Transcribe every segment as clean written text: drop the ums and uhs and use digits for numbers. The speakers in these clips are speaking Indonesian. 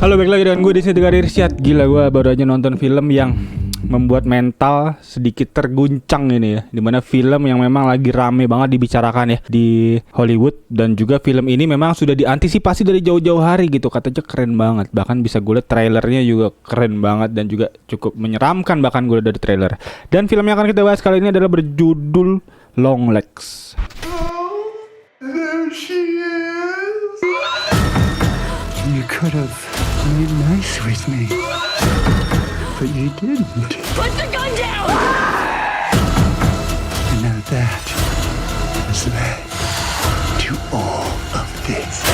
Halo, balik lagi dengan gue di sini Tegar Irsyad. Gila, gue baru aja nonton film yang membuat mental sedikit terguncang ini ya. Dimana film yang memang lagi rame banget dibicarakan ya di Hollywood. Dan juga film ini memang sudah diantisipasi dari jauh-jauh hari gitu. Katanya keren banget. Bahkan bisa gue lihat trailernya juga keren banget. Dan juga cukup menyeramkan bahkan gue lihat dari trailer. Dan film yang akan kita bahas kali ini adalah berjudul Longlegs. There she is. You could have played nice with me, but you didn't. Put the gun down! And now that has led to all of this.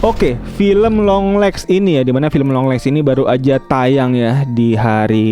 Oke, film Longlegs ini ya, dimana film Longlegs ini baru aja tayang ya di hari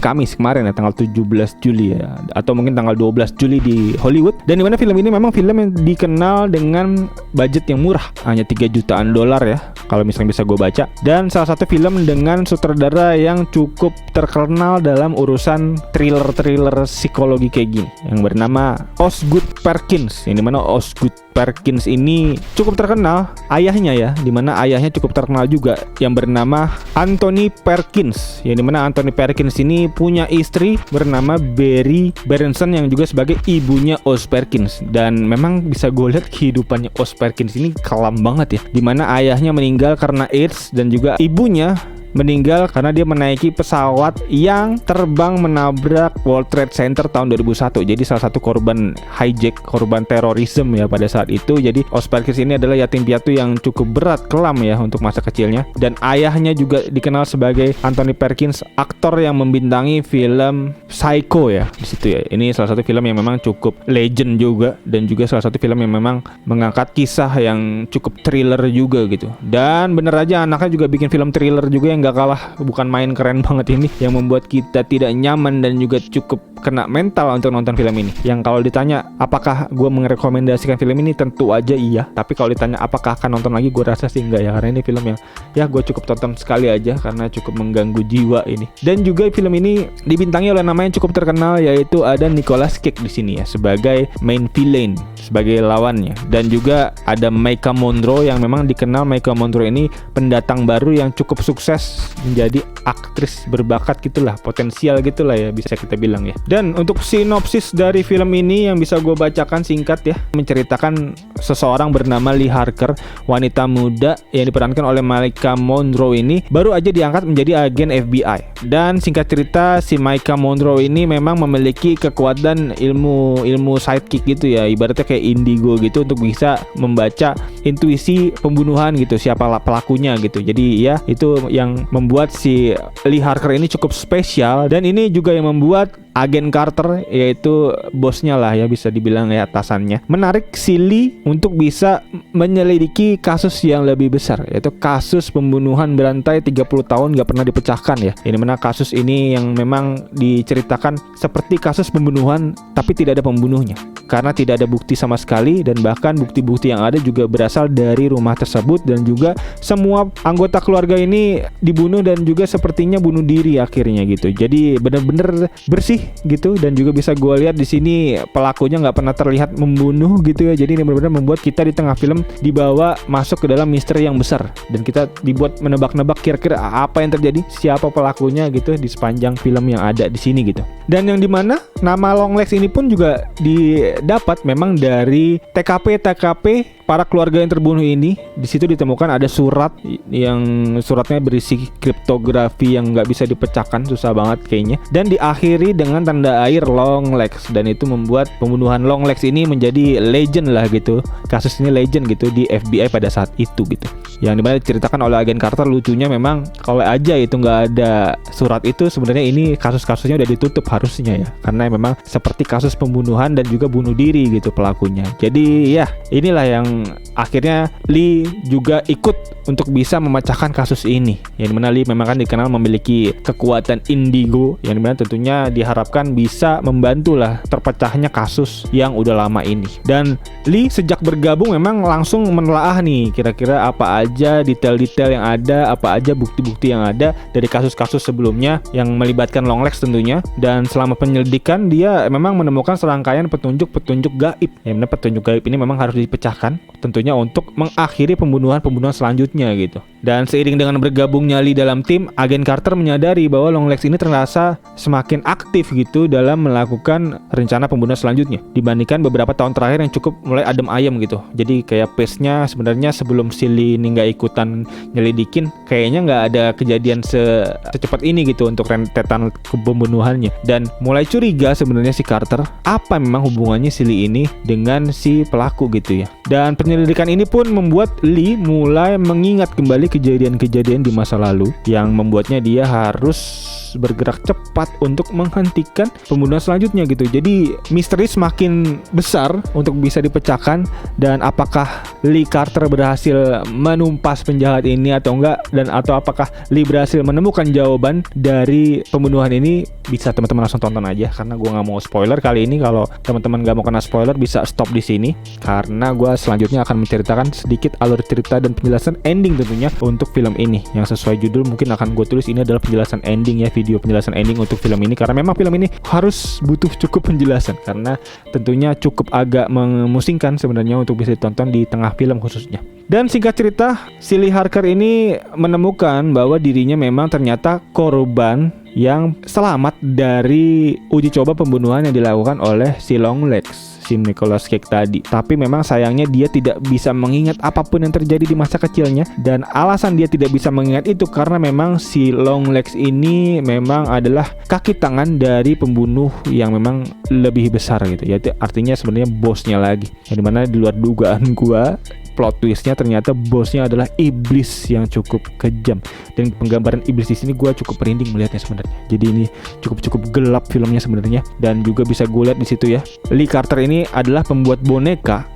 Kamis kemarin ya, tanggal 17 Juli ya, atau mungkin tanggal 12 Juli di Hollywood. Dan dimana film ini memang film yang dikenal dengan budget yang murah, hanya 3 jutaan dolar ya, kalau misalnya bisa gue baca. Dan salah satu film dengan sutradara yang cukup terkenal dalam urusan thriller-thriller psikologi kayak gini, yang bernama Osgood Perkins. Yang dimana Osgood Perkins ini cukup terkenal, ayahnya ya, dimana ayahnya cukup terkenal juga, yang bernama Anthony Perkins. Yang dimana Anthony Perkins ini punya istri bernama Barry Berenson yang juga sebagai ibunya Os Perkins. Dan memang bisa gue lihat kehidupannya Os Perkins ini kelam banget ya, dimana ayahnya meninggal karena AIDS dan juga ibunya meninggal karena dia menaiki pesawat yang terbang menabrak World Trade Center tahun 2001. Jadi salah satu korban hijack, korban terorisme ya pada saat itu. Jadi Os Perkins ini adalah yatim piatu yang cukup berat, kelam ya untuk masa kecilnya. Dan ayahnya juga dikenal sebagai Anthony Perkins, aktor yang membintangi film Psycho ya di situ ya. Ini salah satu film yang memang cukup legend juga, dan juga salah satu film yang memang mengangkat kisah yang cukup thriller juga gitu. Dan bener aja anaknya juga bikin film thriller juga yang gak kalah, bukan main, keren banget ini, yang membuat kita tidak nyaman dan juga cukup kena mental untuk nonton film ini. Yang kalau ditanya apakah gue merekomendasikan film ini, tentu aja iya. Tapi kalau ditanya apakah akan nonton lagi, gue rasa sih enggak ya, karena ini film yang ya gue cukup tonton sekali aja karena cukup mengganggu jiwa ini. Dan juga film ini dibintangi oleh nama yang cukup terkenal, yaitu ada Nicolas Cage di sini ya sebagai main villain, sebagai lawannya. Dan juga ada Maika Monroe yang memang dikenal, Maika Monroe ini pendatang baru yang cukup sukses menjadi aktris berbakat gitulah, potensial gitulah ya, bisa kita bilang ya. Dan untuk sinopsis dari film ini yang bisa gue bacakan singkat ya, menceritakan seseorang bernama Lee Harker, wanita muda yang diperankan oleh Maika Monroe ini baru aja diangkat menjadi agen FBI. Dan singkat cerita, si Maika Monroe ini memang memiliki kekuatan ilmu sidekick gitu ya, ibaratnya kayak indigo gitu, untuk bisa membaca intuisi pembunuhan gitu, siapa pelakunya gitu. Jadi ya itu yang membuat si Lee Harker ini cukup spesial. Dan ini juga yang membuat agen Carter, yaitu bosnya lah ya, bisa dibilang ya, atasannya, menarik si Lee untuk bisa menyelidiki kasus yang lebih besar, yaitu kasus pembunuhan berantai 30 tahun gak pernah dipecahkan ya. Ini mana kasus ini yang memang diceritakan seperti kasus pembunuhan tapi tidak ada pembunuhnya, karena tidak ada bukti sama sekali. Dan bahkan bukti-bukti yang ada juga berasal dari rumah tersebut. Dan juga semua anggota keluarga ini dibunuh dan juga sepertinya bunuh diri akhirnya gitu. Jadi benar-benar bersih gitu. Dan juga bisa gue lihat di sini pelakunya nggak pernah terlihat membunuh gitu ya. Jadi ini benar-benar membuat kita di tengah film dibawa masuk ke dalam misteri yang besar, dan kita dibuat menebak-nebak kira-kira apa yang terjadi, siapa pelakunya gitu di sepanjang film yang ada di sini gitu. Dan yang dimana nama Longlegs ini pun juga didapat memang dari TKP para keluarga yang terbunuh ini. Di situ ditemukan ada surat, yang suratnya berisi kriptografi yang nggak bisa dipecahkan, susah banget kayaknya. Dan diakhiri dengan tanda air Longlegs, dan itu membuat pembunuhan Longlegs ini menjadi legend lah gitu. Kasus ini legend gitu di FBI pada saat itu gitu. Yang dimana diceritakan oleh agen Carter. Lucunya memang kalau aja itu nggak ada surat itu, sebenarnya ini kasus-kasusnya udah ditutup harusnya ya, karena memang seperti kasus pembunuhan dan juga bunuh diri gitu pelakunya. Jadi ya inilah yang yang akhirnya Lee juga ikut untuk bisa memecahkan kasus ini. Yang dimana Lee memang kan dikenal memiliki kekuatan indigo, yang dimana tentunya diharapkan bisa membantulah terpecahnya kasus yang udah lama ini. Dan Lee sejak bergabung memang langsung menelaah nih kira-kira apa aja detail-detail yang ada, apa aja bukti-bukti yang ada dari kasus-kasus sebelumnya yang melibatkan Longlegs tentunya. Dan selama penyelidikan dia memang menemukan serangkaian petunjuk-petunjuk gaib. Yang mana petunjuk gaib ini memang harus dipecahkan tentunya untuk mengakhiri pembunuhan-pembunuhan selanjutnya gitu. Dan seiring dengan bergabungnya Lee dalam tim, Agen Carter menyadari bahwa Longlegs ini terasa semakin aktif gitu dalam melakukan rencana pembunuhan selanjutnya dibandingkan beberapa tahun terakhir yang cukup mulai adem ayem gitu. Jadi kayak pace-nya sebenarnya sebelum si Lee ini nggak ikutan nyelidikin, kayaknya nggak ada kejadian secepat ini gitu untuk rentetan pembunuhannya. Dan mulai curiga sebenarnya si Carter, apa memang hubungannya si Lee ini dengan si pelaku gitu ya. Dan penyelidikan ini pun membuat Lee mulai mengingat kembali kejadian-kejadian di masa lalu yang membuatnya dia harus bergerak cepat untuk menghentikan pembunuhan selanjutnya gitu. Jadi misteri semakin besar untuk bisa dipecahkan, dan apakah Lee Carter berhasil menumpas penjahat ini atau enggak, dan atau apakah Lee berhasil menemukan jawaban dari pembunuhan ini, bisa teman-teman langsung tonton aja karena gue nggak mau spoiler kali ini. Kalau teman-teman nggak mau kena spoiler bisa stop di sini karena gue selanjutnya akan menceritakan sedikit alur cerita dan penjelasan ending tentunya untuk film ini. Yang sesuai judul mungkin akan gue tulis ini adalah penjelasan ending ya, video penjelasan ending untuk film ini, karena memang film ini harus butuh cukup penjelasan karena tentunya cukup agak memusingkan sebenarnya untuk bisa ditonton di tengah film khususnya. Dan singkat cerita, si Lee Harker ini menemukan bahwa dirinya memang ternyata korban yang selamat dari uji coba pembunuhan yang dilakukan oleh si Longlegs, si Nicolas Cage tadi. Tapi memang sayangnya dia tidak bisa mengingat apapun yang terjadi di masa kecilnya, dan alasan dia tidak bisa mengingat itu karena memang si Longlegs ini memang adalah kaki tangan dari pembunuh yang memang lebih besar gitu ya. Artinya sebenarnya bosnya lagi, yang dimana di luar dugaan gua plot twistnya ternyata bosnya adalah iblis yang cukup kejam. Dan penggambaran iblis di sini gue cukup merinding melihatnya sebenarnya. Jadi ini cukup gelap filmnya sebenarnya. Dan juga bisa gue lihat di situ ya, Lee Carter ini adalah pembuat boneka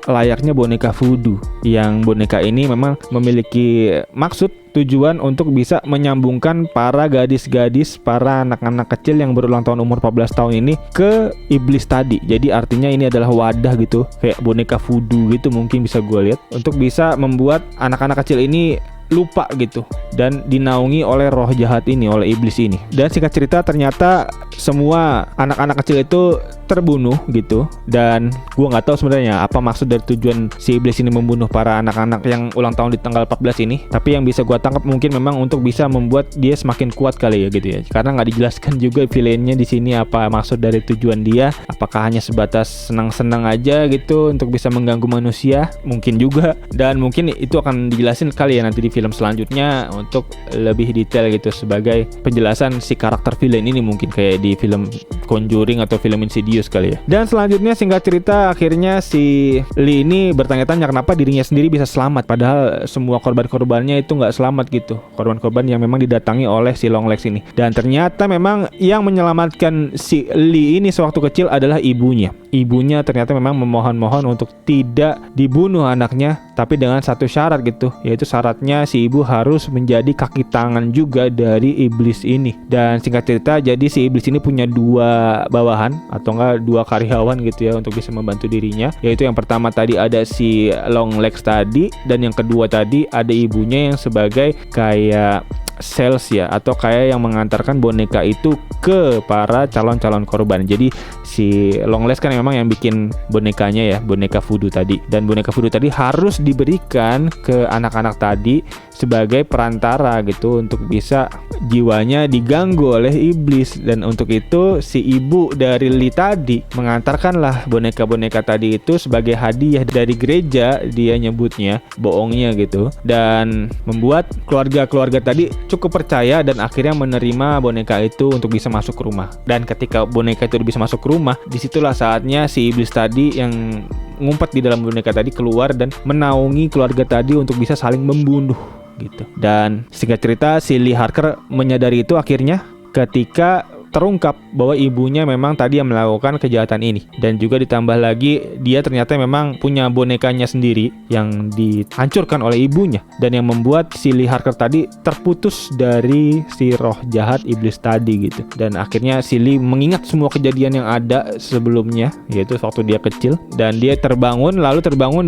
layaknya boneka voodoo. Yang boneka ini memang memiliki maksud, tujuan untuk bisa menyambungkan para gadis-gadis, para anak-anak kecil yang berulang tahun umur 14 tahun ini ke iblis tadi. Jadi artinya ini adalah wadah gitu, kayak boneka voodoo gitu mungkin bisa gue lihat, untuk bisa membuat anak-anak kecil ini lupa gitu dan dinaungi oleh roh jahat ini, oleh iblis ini. Dan singkat cerita ternyata semua anak-anak kecil itu terbunuh gitu, dan gua nggak tahu sebenarnya apa maksud dari tujuan si iblis ini membunuh para anak-anak yang ulang tahun di tanggal 14 ini. Tapi yang bisa gua tangkap mungkin memang untuk bisa membuat dia semakin kuat kali ya gitu ya, karena nggak dijelaskan juga villainnya di sini apa maksud dari tujuan dia. Apakah hanya sebatas senang-senang aja gitu untuk bisa mengganggu manusia, mungkin juga. Dan mungkin itu akan dijelasin kali ya nanti di film selanjutnya untuk lebih detail gitu sebagai penjelasan si karakter villain ini, mungkin kayak di film Conjuring atau film Insidious kali ya. Dan selanjutnya singkat cerita akhirnya si Lee ini bertanya-tanya kenapa dirinya sendiri bisa selamat padahal semua korban-korbannya itu nggak selamat gitu, korban-korban yang memang didatangi oleh si Longlegs ini. Dan ternyata memang yang menyelamatkan si Lee ini sewaktu kecil adalah ibunya. Ibunya ternyata memang memohon-mohon untuk tidak dibunuh anaknya, tapi dengan satu syarat gitu, yaitu syaratnya si ibu harus menjadi kaki tangan juga dari iblis ini. Dan singkat cerita jadi si iblis ini punya dua bawahan atau enggak dua karyawan gitu ya untuk bisa membantu dirinya, yaitu yang pertama tadi ada si Longlegs tadi, dan yang kedua tadi ada ibunya yang sebagai kayak sales ya, atau kayak yang mengantarkan boneka itu ke para calon-calon korban. Jadi si Longlegs kan memang yang bikin bonekanya ya, boneka voodoo tadi. Dan boneka voodoo tadi harus diberikan ke anak-anak tadi sebagai perantara gitu untuk bisa jiwanya diganggu oleh iblis. Dan untuk itu si ibu dari Lee tadi mengantarkanlah boneka-boneka tadi itu sebagai hadiah dari gereja, dia nyebutnya, bohongnya gitu. Dan membuat keluarga-keluarga tadi cukup percaya dan akhirnya menerima boneka itu untuk bisa masuk ke rumah. Dan ketika boneka itu bisa masuk ke rumah, disitulah saatnya si iblis tadi yang ngumpet di dalam boneka tadi keluar dan menaungi keluarga tadi untuk bisa saling membunuh gitu. Dan singkat cerita si Lee Harker menyadari itu akhirnya ketika terungkap bahwa ibunya memang tadi yang melakukan kejahatan ini. Dan juga ditambah lagi dia ternyata memang punya bonekanya sendiri yang dihancurkan oleh ibunya, dan yang membuat si Lee Harker tadi terputus dari si roh jahat iblis tadi gitu. Dan akhirnya si Lee mengingat semua kejadian yang ada sebelumnya, yaitu waktu dia kecil, dan dia terbangun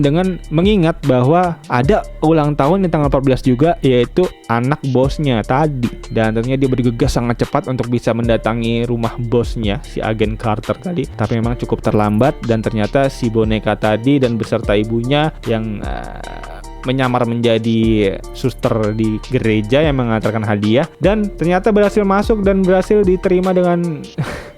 dengan mengingat bahwa ada ulang tahun di tanggal 14 juga, yaitu anak bosnya tadi. Dan tentunya dia bergegas sangat cepat untuk bisa mendatangi rumah bosnya, si agen Carter tadi. Tapi memang cukup terlambat, dan ternyata si boneka tadi dan beserta ibunya yang menyamar menjadi suster di gereja yang mengantarkan hadiah, dan ternyata berhasil masuk dan berhasil diterima dengan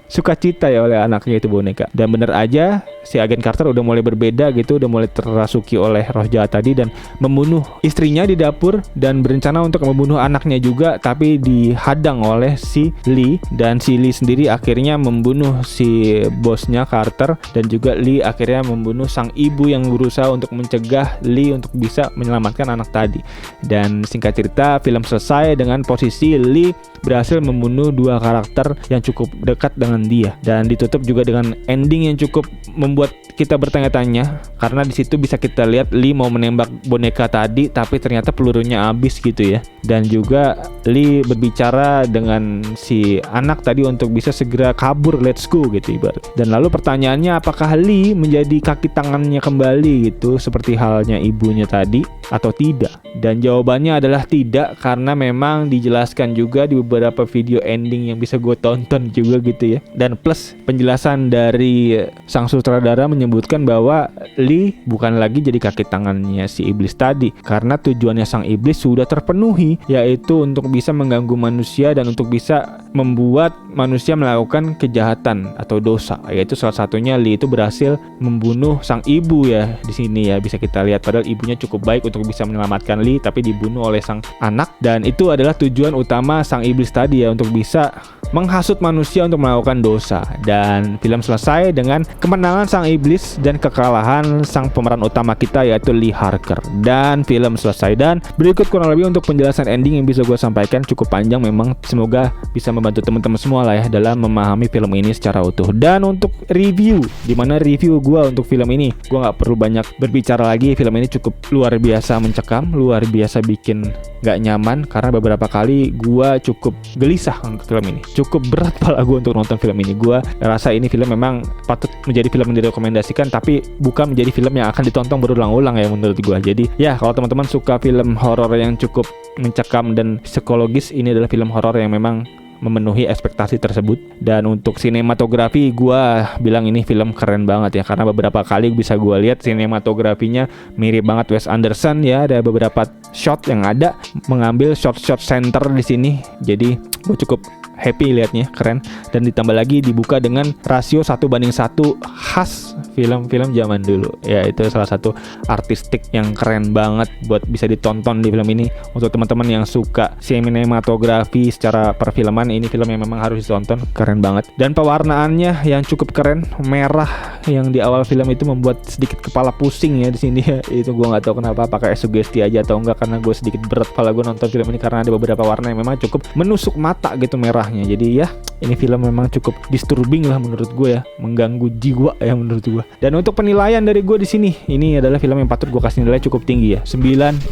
sukacita ya oleh anaknya itu boneka. Dan bener aja si agen Carter udah mulai berbeda gitu, udah mulai terrasuki oleh roh jahat tadi dan membunuh istrinya di dapur dan berencana untuk membunuh anaknya juga, tapi dihadang oleh si Lee. Dan si Lee sendiri akhirnya membunuh si bosnya Carter, dan juga Lee akhirnya membunuh sang ibu yang berusaha untuk mencegah Lee untuk bisa menyelamatkan anak tadi. Dan singkat cerita, film selesai dengan posisi Lee berhasil membunuh dua karakter yang cukup dekat dengan dia, dan ditutup juga dengan ending yang cukup membuat kita bertanya-tanya, karena di situ bisa kita lihat Lee mau menembak boneka tadi tapi ternyata pelurunya habis gitu ya. Dan juga Lee berbicara dengan si anak tadi untuk bisa segera kabur, let's go gitu ibarat. Dan lalu pertanyaannya, apakah Lee menjadi kaki tangannya kembali gitu seperti halnya ibunya tadi atau tidak? Dan jawabannya adalah tidak, karena memang dijelaskan juga di beberapa video ending yang bisa gue tonton juga gitu ya. Dan plus penjelasan dari sang sutradara menyebutkan bahwa Lee bukan lagi jadi kaki tangannya si iblis tadi, karena tujuannya sang iblis sudah terpenuhi, yaitu untuk bisa mengganggu manusia dan untuk bisa membuat manusia melakukan kejahatan atau dosa. Yaitu salah satunya Lee itu berhasil membunuh sang ibu ya di sini ya, bisa kita lihat. Padahal ibunya cukup baik untuk bisa menyelamatkan Lee, tapi dibunuh oleh sang anak. Dan itu adalah tujuan utama sang iblis tadi ya, untuk bisa menghasut manusia untuk melakukan dosa. Dan film selesai dengan kemenangan sang iblis dan kekalahan sang pemeran utama kita, yaitu Lee Harker. Dan film selesai. Dan berikut kurang lebih untuk penjelasan ending yang bisa gue sampaikan, cukup panjang memang. Semoga bisa membantu teman-teman semua lah ya dalam memahami film ini secara utuh. Dan untuk review, dimana review gue untuk film ini, gue gak perlu banyak berbicara lagi. Film ini cukup luar biasa mencekam, luar biasa bikin gak nyaman, karena beberapa kali gue cukup gelisah untuk film ini. Cukup berat pala gue untuk nonton film ini. Gue rasa ini film memang patut menjadi film yang direkomendasikan, tapi bukan menjadi film yang akan ditonton berulang-ulang ya menurut gue. Jadi ya, kalau teman-teman suka film horor yang cukup mencekam dan psikologis, ini adalah film horor yang memang memenuhi ekspektasi tersebut. Dan untuk sinematografi, gue bilang ini film keren banget ya, karena beberapa kali bisa gue lihat sinematografinya mirip banget Wes Anderson ya. Ada beberapa shot yang ada mengambil shot-shot center di sini, jadi gue cukup happy liatnya, keren. Dan ditambah lagi dibuka dengan rasio 1:1 khas film-film zaman dulu ya. Itu salah satu artistik yang keren banget buat bisa ditonton di film ini. Untuk teman-teman yang suka sinematografi secara perfilman, ini film yang memang harus ditonton, keren banget. Dan pewarnaannya yang cukup keren, merah yang di awal film itu membuat sedikit kepala pusing ya di sini ya. Itu gue nggak tahu kenapa, apakah sugesti aja atau enggak, karena gue sedikit berat kepala gue nonton film ini, karena ada beberapa warna yang memang cukup menusuk mata gitu merahnya. Jadi ya, ini film memang cukup disturbing lah menurut gue ya, mengganggu jiwa ya menurut gue. Dan untuk penilaian dari gue di sini, ini adalah film yang patut gue kasih nilai cukup tinggi ya, 9/10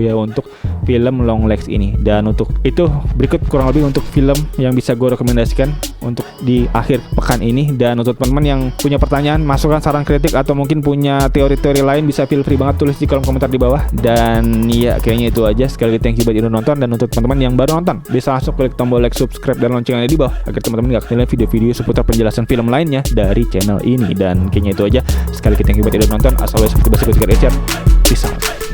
ya untuk film Long Legs ini. Dan untuk itu berikut kurang lebih untuk film yang bisa gue rekomendasikan untuk di akhir pekan ini. Dan untuk teman-teman yang punya pertanyaan, masukan, saran, kritik, atau mungkin punya teori-teori lain, bisa feel free banget tulis di kolom komentar di bawah. Dan ya, kayaknya itu aja. Sekali lagi thank you buat udah nonton. Dan untuk teman-teman yang baru nonton, bisa langsung klik tombol like, subscribe, dan loncengnya di bawah agar teman-teman gak ketinggalan video-video seputar penjelasan film lainnya dari channel ini. Dan kayaknya itu aja. Sekali lagi thank you buat udah nonton. As always, peace out.